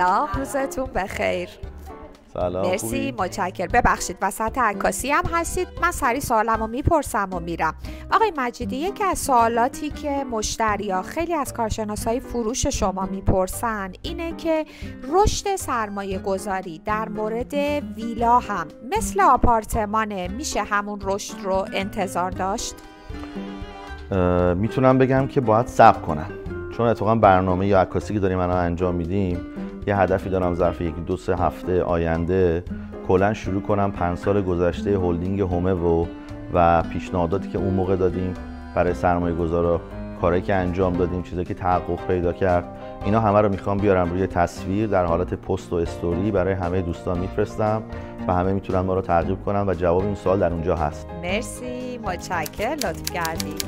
سلام، روزتون بخیر. سلام. مرسی، متشکرم. ببخشید وسط عکاسی هم هستید، من سریع سوالمو میپرسم و میرم. آقای مجیدی، یکی از سوالاتی که مشتریا خیلی از کارشناسای فروش شما میپرسن اینه که رشد سرمایه گذاری در مورد ویلا هم مثل آپارتمانه، میشه همون رشد رو انتظار داشت؟ میتونم بگم که باید صبر کنن، چون اتفاقا برنامه یا عکاسی که داریم الان انجام میدیم یه هدفی دارم ظرف 1-2-3 هفته آینده کلا شروع کنم 5 سال گذشته هلدینگ هومه و پیشنهاداتی که اون موقع دادیم برای سرمایه گذارا، کارهایی که انجام دادیم، چیزایی که تحقق پیدا کرد، اینا همه رو میخوام بیارم روی تصویر در حالت پست و استوری برای همه دوستان میفرستم و همه میتونن ما رو تعقیب کنن و جواب این سوال در اونجا هست. مرسی، متشکرم، لطف کردید.